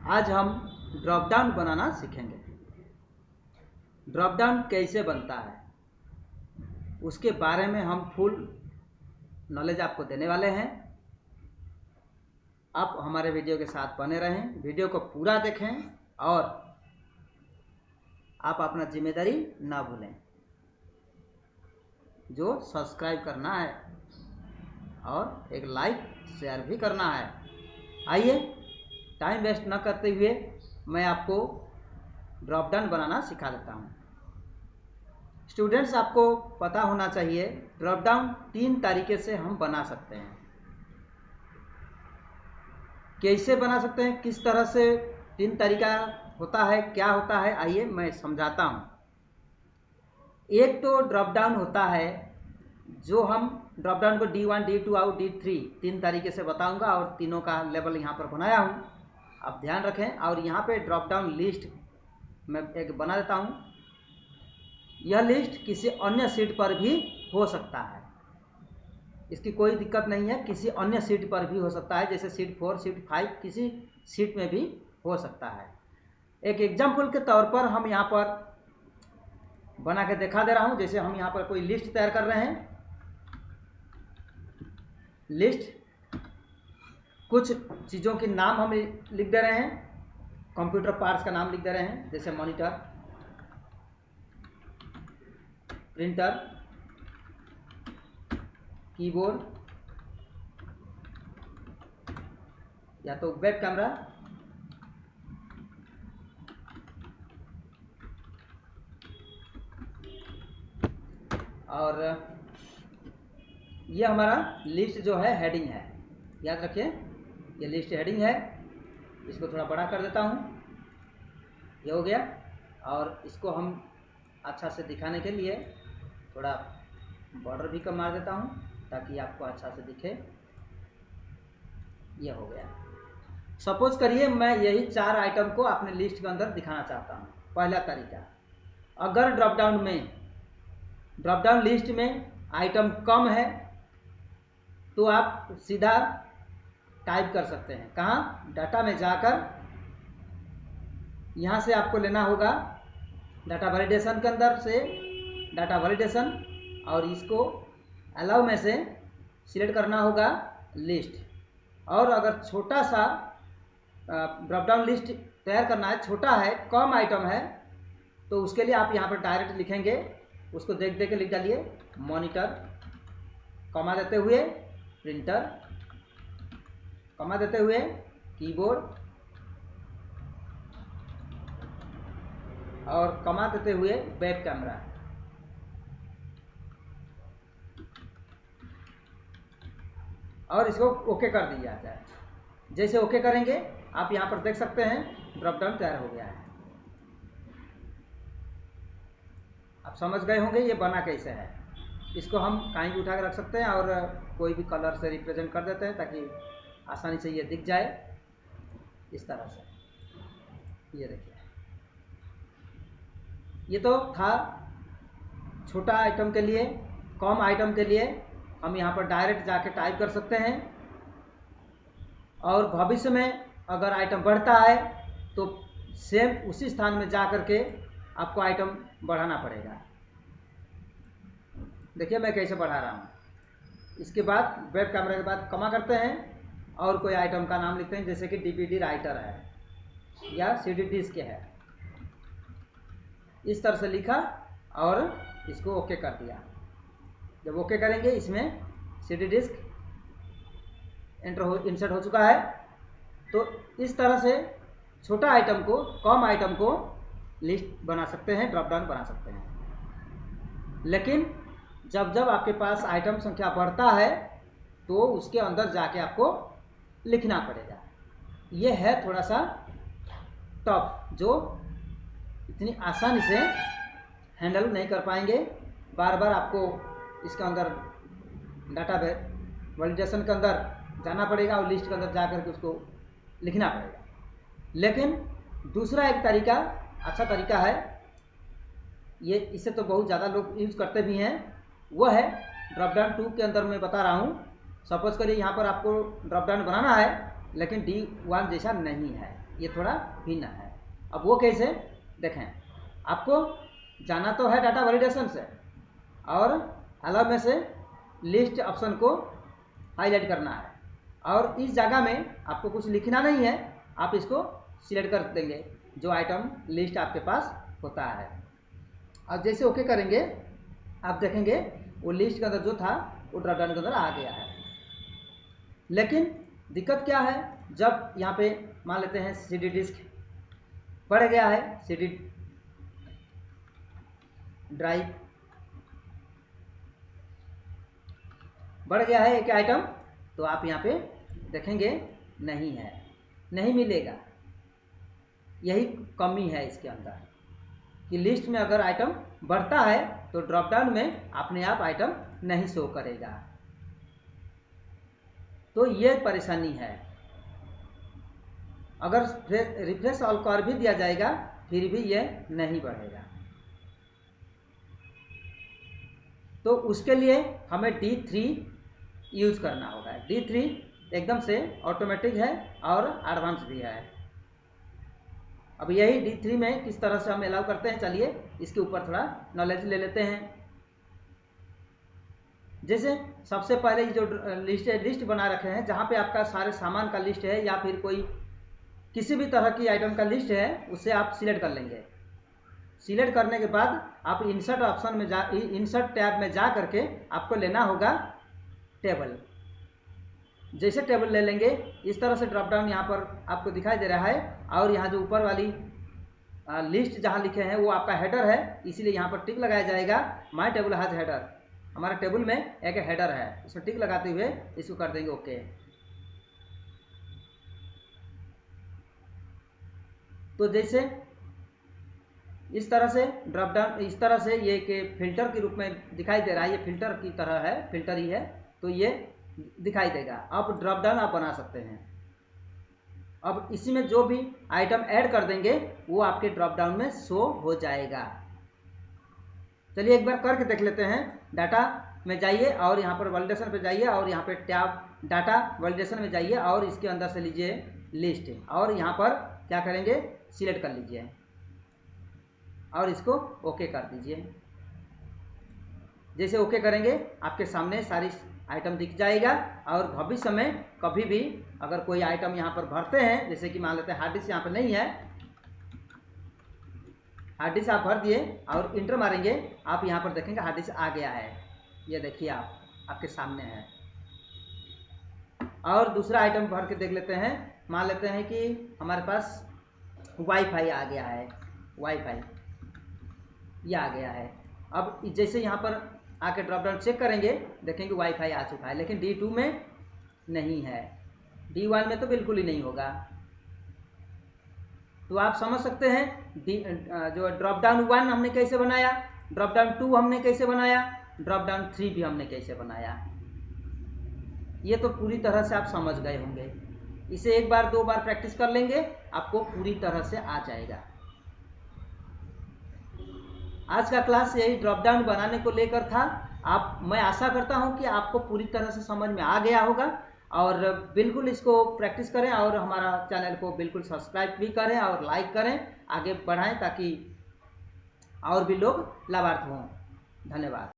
आज हम drop down बनाना सीखेंगे। ड्रॉप डाउन कैसे बनता है उसके बारे में हम फुल नॉलेज आपको देने वाले हैं। आप हमारे वीडियो के साथ बने रहें, वीडियो को पूरा देखें और आप अपना जिम्मेदारी ना भूलें, जो सब्सक्राइब करना है और एक लाइक शेयर भी करना है। आइए टाइम वेस्ट न करते हुए मैं आपको ड्रॉप डाउन बनाना सिखा देता हूँ। स्टूडेंट्स, आपको पता होना चाहिए ड्रॉप डाउन 3 तरीके से हम बना सकते हैं। कैसे बना सकते हैं, किस तरह से 3 तरीका होता है, क्या होता है, आइए मैं समझाता हूँ। एक तो ड्रॉप डाउन होता है जो हम ड्रॉप डाउन को D1, D2 और D3 3 तरीके से बताऊंगा और तीनों का लेवल यहाँ पर बनाया हूँ, आप ध्यान रखें। और यहाँ पे ड्रॉप डाउन लिस्ट मैं एक बना देता हूँ। यह लिस्ट किसी अन्य सीट पर भी हो सकता है, इसकी कोई दिक्कत नहीं है। किसी अन्य सीट पर भी हो सकता है, जैसे सीट 4, सीट 5, किसी सीट में भी हो सकता है। एक एग्जाम्पल के तौर पर हम यहाँ पर बना के दिखा दे रहा हूँ। जैसे हम यहाँ पर कोई लिस्ट तैयार कर रहे हैं, लिस्ट कुछ चीज़ों के नाम हम लिख दे रहे हैं, कंप्यूटर पार्ट्स का नाम लिख दे रहे हैं, जैसे मॉनिटर, प्रिंटर, कीबोर्ड या तो वेब कैमरा, और ये हमारा लिस्ट जो है हेडिंग है। याद रखिए ये लिस्ट हेडिंग है। इसको थोड़ा बड़ा कर देता हूँ, ये हो गया। और इसको हम अच्छा से दिखाने के लिए थोड़ा बॉर्डर भी कम मार देता हूँ ताकि आपको अच्छा से दिखे। ये हो गया। सपोज करिए मैं यही 4 आइटम को अपने लिस्ट के अंदर दिखाना चाहता हूँ। पहला तरीका, अगर ड्रॉप डाउन लिस्ट में आइटम कम है तो आप सीधा टाइप कर सकते हैं। कहाँ? डाटा में जाकर यहाँ से आपको लेना होगा डाटा वैलिडेशन के अंदर से डाटा वैलिडेशन, और इसको अलाउ में से सिलेक्ट करना होगा लिस्ट। और अगर छोटा सा ड्रॉप डाउन लिस्ट तैयार करना है, छोटा है, कम आइटम है, तो उसके लिए आप यहाँ पर डायरेक्ट लिखेंगे, उसको देख के लिख डालिए मॉनिटर, कमा देते हुए प्रिंटर, कमा देते हुए कीबोर्ड, और कमा देते हुए वेब कैमरा। और इसको ओके कर दिया जाए। जैसे ओके करेंगे आप यहाँ पर देख सकते हैं ड्रॉप डाउन तैयार हो गया है। आप समझ गए होंगे ये बना कैसे है। इसको हम कहीं भी उठा कर रख सकते हैं और कोई भी कलर से रिप्रेजेंट कर देते हैं ताकि आसानी से ये दिख जाए। इस तरह से ये देखिए, ये तो था छोटा आइटम के लिए। कम आइटम के लिए हम यहाँ पर डायरेक्ट जाके टाइप कर सकते हैं, और भविष्य में अगर आइटम बढ़ता है तो सेम उसी स्थान में जा करके आपको आइटम बढ़ाना पड़ेगा। देखिए मैं कैसे बढ़ा रहा हूँ। इसके बाद वेब कैमरा के बाद कमा करते हैं और कोई आइटम का नाम लिखते हैं, जैसे कि DVD राइटर है या CD डिस्क है। इस तरह से लिखा और इसको ओके कर दिया। जब ओके करेंगे इसमें CD डिस्क इंसर्ट हो चुका है। तो इस तरह से छोटा आइटम को, कम आइटम को लिस्ट बना सकते हैं, ड्रॉप डाउन बना सकते हैं। लेकिन जब जब आपके पास आइटम संख्या बढ़ता है तो उसके अंदर जाके आपको लिखना पड़ेगा। ये है थोड़ा सा टफ, जो इतनी आसानी से हैंडल नहीं कर पाएंगे। बार बार आपको इसके अंदर डाटा वैलिडेशन के अंदर जाना पड़ेगा और लिस्ट के अंदर जाकर के उसको लिखना पड़ेगा। लेकिन दूसरा एक तरीका, अच्छा तरीका है, ये इससे तो बहुत ज़्यादा लोग यूज़ करते भी हैं, वो है ड्रॉप डाउन 2 के अंदर मैं बता रहा हूँ। सपोज करिए यहाँ पर आपको ड्रॉप डाउन बनाना है, लेकिन D1 जैसा नहीं है, ये थोड़ा भिन्न है। अब वो कैसे देखें, आपको जाना तो है डाटा वैलिडेशन से और अलाउ में से लिस्ट ऑप्शन को हाईलाइट करना है और इस जगह में आपको कुछ लिखना नहीं है, आप इसको सिलेक्ट कर देंगे जो आइटम लिस्ट आपके पास होता है। अब जैसे ओके करेंगे आप देखेंगे वो लिस्ट के अंदर जो था वो ड्रॉप डाउन के अंदर आ गया है। लेकिन दिक्कत क्या है, जब यहाँ पे मान लेते हैं CD डिस्क बढ़ गया है, CD ड्राइव बढ़ गया है एक आइटम, तो आप यहाँ पे देखेंगे नहीं है, नहीं मिलेगा। यही कमी है इसके अंदर कि लिस्ट में अगर आइटम बढ़ता है तो ड्रॉप डाउन में अपने आप आइटम नहीं शो करेगा। तो ये परेशानी है। अगर रिफ्रेश ऑल कर भी दिया जाएगा फिर भी ये नहीं बढ़ेगा। तो उसके लिए हमें D3 यूज करना होगा। D3 एकदम से ऑटोमेटिक है और एडवांस भी है। अब यही D3 में किस तरह से हम अलाउ करते हैं, चलिए इसके ऊपर थोड़ा नॉलेज ले लेते हैं। जैसे सबसे पहले जो लिस्ट बना रखे हैं जहाँ पे आपका सारे सामान का लिस्ट है या फिर कोई किसी भी तरह की आइटम का लिस्ट है, उसे आप सिलेक्ट कर लेंगे। सिलेक्ट करने के बाद आप इंसर्ट ऑप्शन में इंसर्ट टैब में जा करके आपको लेना होगा टेबल। जैसे टेबल ले लेंगे इस तरह से ड्रॉप डाउन यहाँ पर आपको दिखाई दे रहा है और यहाँ जो ऊपर वाली लिस्ट जहाँ लिखे हैं वो आपका हेडर है, इसीलिए यहाँ पर टिक लगाया जाएगा माय टेबल हैज हेडर। हमारा टेबल में एक हेडर है, इसमें टिक लगाते हुए इसको कर देंगे ओके। तो जैसे इस तरह से ड्रॉप डाउन इस तरह से ये कि फिल्टर के रूप में दिखाई दे रहा है, ये फिल्टर की तरह है, फिल्टर ही है, तो ये दिखाई देगा। अब ड्रॉप डाउन आप बना सकते हैं। अब इसी में जो भी आइटम ऐड कर देंगे वो आपके ड्रॉप डाउन में शो हो जाएगा। चलिए एक बार करके देख लेते हैं। डाटा में जाइए और यहाँ पर वैलिडेशन पे जाइए और यहाँ पे टैब डाटा वैलिडेशन में जाइए और इसके अंदर से लीजिए लिस्ट और यहाँ पर क्या करेंगे सिलेक्ट कर लीजिए और इसको ओके कर दीजिए। जैसे ओके करेंगे आपके सामने सारी आइटम दिख जाएगा और भविष्य में कभी भी अगर कोई आइटम यहाँ पर भरते हैं, जैसे कि मान लेते हैं हार्ड डिस्क यहाँ पर नहीं है, हार्ड डिस्क आप भर दिए और इंटर मारेंगे, आप यहाँ पर देखेंगे हार्ड डिस्क आ गया है। ये देखिए आपके सामने है। और दूसरा आइटम भर के देख लेते हैं। मान लेते हैं कि हमारे पास वाईफाई आ गया है, वाईफाई ये आ गया है। अब जैसे यहाँ पर आके ड्रॉप डाउन चेक करेंगे देखेंगे वाईफाई आ चुका है, लेकिन D2 में नहीं है, D1 में तो बिल्कुल ही नहीं होगा। तो आप समझ सकते हैं जो ड्रॉप डाउन 1 हमने कैसे बनाया, ड्रॉप डाउन 2 हमने कैसे बनाया, ड्रॉप डाउन 3 भी हमने कैसे बनाया। ये तो पूरी तरह से आप समझ गए होंगे। इसे एक बार दो बार प्रैक्टिस कर लेंगे आपको पूरी तरह से आ जाएगा। आज का क्लास यही ड्रॉप डाउन बनाने को लेकर था। मैं आशा करता हूं कि आपको पूरी तरह से समझ में आ गया होगा और बिल्कुल इसको प्रैक्टिस करें और हमारा चैनल को बिल्कुल सब्सक्राइब भी करें और लाइक करें, आगे बढ़ाएं ताकि और भी लोग लाभार्थी हों। धन्यवाद।